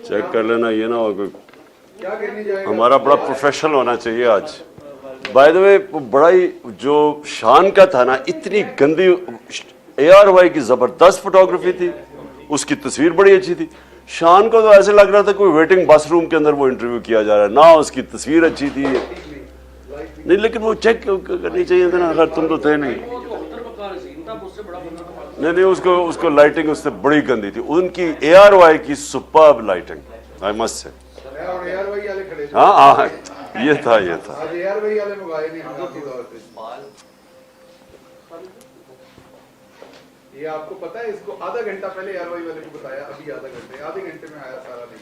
Check कर लेना, ये ना हो कोई, हमारा बड़ा प्रोफेशनल होना चाहिए आज। बाय द वे बड़ा ही जो शान का था ना, इतनी गंदी ARY की जबरदस्त फोटोग्राफी थी, उसकी तस्वीर बड़ी अच्छी थी। शान को तो ऐसे लग रहा था कोई वेटिंग बस रूम के अंदर वो इंटरव्यू किया जा रहा है, ना उसकी तस्वीर अच्छी थी नहीं, लेकिन वो चेक करनी चाहिए था ना, अगर तुम तो थे नहीं। नहीं, उसको लाइटिंग उससे बड़ी गंदी थी, उनकी ARY की superb lighting, I must say. हाँ हाँ, ये था ये आपको पता है, इसको आधा घंटा पहले ARY वाले को बताया, अभी आधे घंटे में आया सारा नहीं।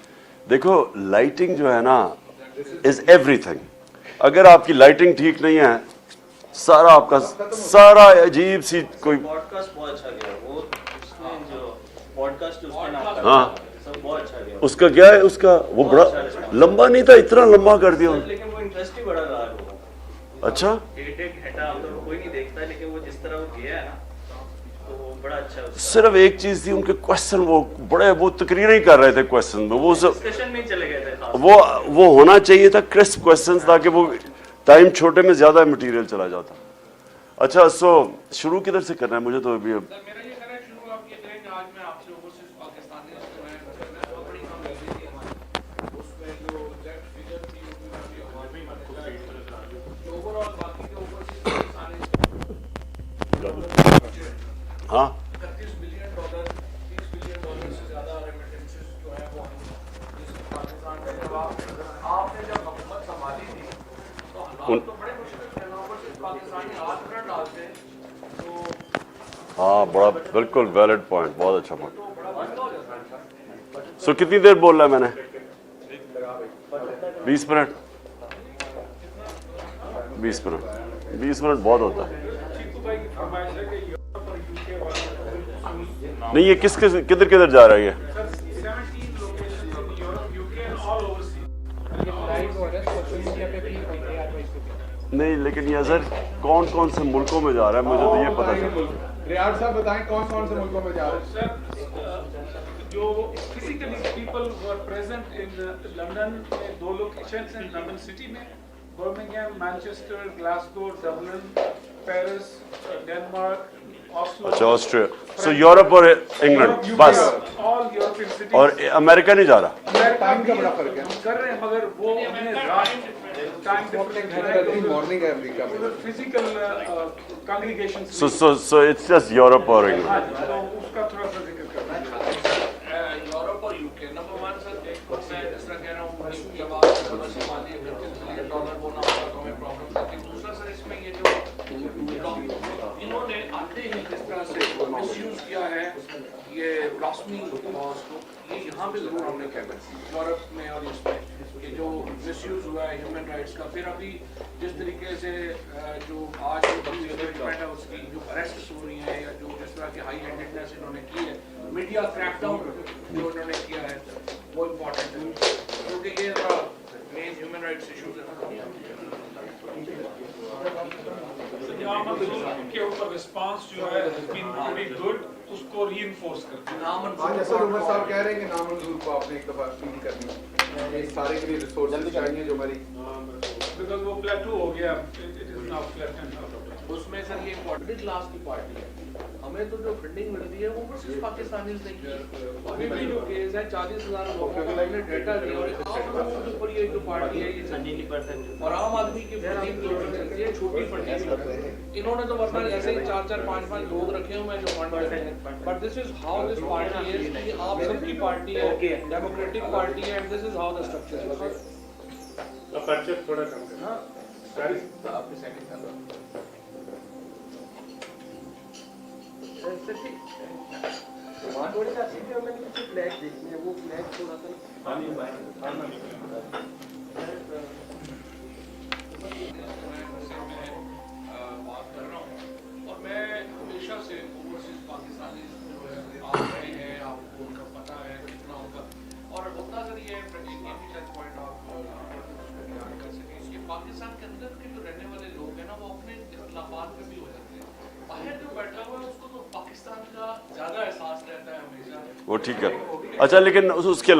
देखो लाइटिंग जो है ना इज एवरीथिंग। अगर आपकी लाइटिंग ठीक नहीं है, सारा आपका सारा अजीब सी कोई पॉडकास्ट बहुत अच्छा गया, वो इसमें जो पॉडकास्ट उसका नाम, हाँ सब बहुत अच्छा गया। उसका क्या है, उसका वो बड़ा लंबा नहीं था, इतना लंबा कर दिया। लेकिन वो इंटरेस्ट ही बड़ा रहा लोगों को। अच्छा, एक घंटा तो कोई नहीं देखता, लेकिन वो जिस तरह वो गया है ना, तो वो बड़ा अच्छा। सिर्फ एक चीज थी, उनके क्वेश्चन वो बड़े, वो तकरीर ही कर रहे थे क्वेश्चन में, वो सब डिस्कशन में चले गए थे। वो होना चाहिए था क्रिस्प क्वेश्चंस, ताकि वो टाइम छोटे में ज्यादा मटेरियल चला जाता। अच्छा, सो शुरू किधर से करना है, मुझे तो अभी अब मेरा ये कहना है शुरू आप ये करें कि आज मैं आपसे ओवरसीज पाकिस्तानी बड़ी कम रहती थी हमारी, उसमें जो एग्जैक्ट फिगर थी वो ओवरऑल बाकी के ओवरसीज पाकिस्तानी हाँ $31 बिलियन, $30 बिलियन से ज्यादा रेमिटेंसेस जो है वो पाकिस्तान में। जब आपने जब हुकूमत संभाली थी तो हालात तो बड़े मुश्किल थे ना, ओवरसीज पाकिस्तानी हाथ न डालते तो हाँ, बड़ा बिल्कुल वैलिड पॉइंट, बहुत अच्छा पॉइंट। सो कितनी देर बोल रहा है मैंने? 20 मिनट 20 मिनट 20 मिनट बहुत होता है। नहीं, ये किधर किधर जा रहा है ये? नहीं, लेकिन ये सर कौन कौन से मुल्कों में जा रहा है, मुझे तो ये पता चला। रियाज साहब बताएं कौन कौन से मुल्कों में जा रहे हैं? जो physically people who are present in London में 2 लोकेशंस हैं लंदन सिटी में, Birmingham, Manchester, Glasgow, Dublin, Paris, Denmark, Oslo. अच्छा, ऑस्ट्रिया। सो यूरोप और इंग्लैंड बस, ऑल यूरोपियन सिटीज। और अमेरिका नहीं जा रहा। टाइम का बड़ा फर्क है, कर रहे हैं, मगर वो हमने रात टाइम डिफरेंट मॉर्निंग है अमेरिका में, physical congregation. So it's just Europe और इंग्लैंड। तो उसका थोड़ा सा जिक्र करना है। यूरोप और यूके नंबर 1 सर, मैं जिस तरह कह रहा हूँ जब आप $31 बिलियन वो ना होगा तो हमें प्रॉब्लम आती है। दूसरा सर, इसमें ये जो इन्होंने आते ही जिस तरह से मिसयूज किया है ये रस्मी लॉज को, ये यहाँ पे जरूर हमने कहना यूरोप में और इसमें कि जो मिसयूज हुआ है ह्यूमन राइट्स का। फिर अभी जिस तरीके से जो आज डिपार्टमेंट है उसकी जो अरेस्ट हो रही है, या जो जिस तरह की हाई हैंडेडनेस इन्होंने की है, मीडिया क्रैकडाउन जो इन्होंने किया है, वो इम्पोर्टेंट है, क्योंकि ये मेन ह्यूमन राइट्स इशूज है। के ऊपर रिस्पांस जो है बीन वेरी गुड, उसको रीइंफोर्स करते हैं। आज असद उमर साहब कह रहे हैं कि नामंजूर को आपने एक दफा अपील करनी है, ये सारे के लिए रिसोर्सेज चाहिए जो हमारी, बिकॉज वो प्लेटू हो गया, इट इज नाउ फ्लैटेंड। उसमें सर ये इम्पोर्टेंट क्लास की पार्टी है, हमें तो जो फंडिंग मिल रही है वो सिर्फ पाकिस्तानी नहीं की। अभी भी जो केस है 40,000 लोगों का हमने डेटा लिया और आम लोगों के ऊपर ये जो पार्टी है ये 70% और आम आदमी की फंडिंग जो करती है छोटी फंडिंग। इन्होंने तो वरना ऐसे ही 4-4, 5-5 लोग रखे हुए हैं जो फंड करते हैं, but this is how this party is कि आप सबकी पार्टी है, डेमोक्रेटिक पार्टी है, and this is how the structure है। खर्चे थोड़ा कम करना। हां, आपने सेकंड कर दो। वहाँ थोड़ी सा अच्छी है, मैंने कुछ फ्लैग देखी है, वो फ्लैग थोड़ा सा पानी बात कर रहा हूँ, और मैं हमेशा से ओवरसीज पाकिस्तानी आ रहे हैं, आपको उनका पता है कितना उनका, और होता सर ये भी टच पॉइंट आप ध्यान कर सकें कि पाकिस्तान के अंदर के जो रहने वाले लोग हैं ना, वो अपने इख्तलाफात में भी हो जाते हैं। बाहर जो बैठा हुआ है उसको तो पाकिस्तान का ज़्यादा एहसास रहता है हमें वो ठीक है। अच्छा, लेकिन उसके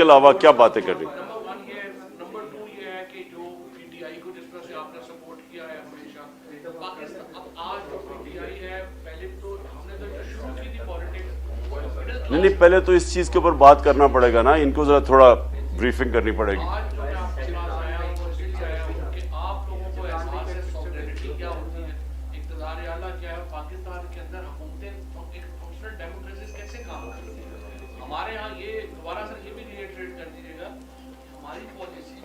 अलावा क्या बातें करनी? नंबर 1 ये है, नंबर 2 ये है कि जो पीटीआई को जिस तरह से आपने सपोर्ट किया है हमेशा, पाकिस्तान अब आज जो पीटीआई है, पहले तो हमने तो जो शुरू की थी पॉलिटिक्स, नहीं, पहले तो इस चीज के ऊपर बात करना पड़ेगा ना, इनको जरा थोड़ा ब्रीफिंग करनी पड़ेगी। आज जो मैं आपके पास आया हूँ वो इसलिए आया हूँ कि आप लोगों को एहसास है सॉवरेनिटी क्या होती है, इक़्तिदार आला क्या है, पाकिस्तान के अंदर हुकूमतें एक फंक्शनल डेमोक्रेसी कैसे काम करती है। हमारे यहाँ ये दोबारा सर ये भी रिएटरेट कर दीजिएगा, हमारी पॉलिसी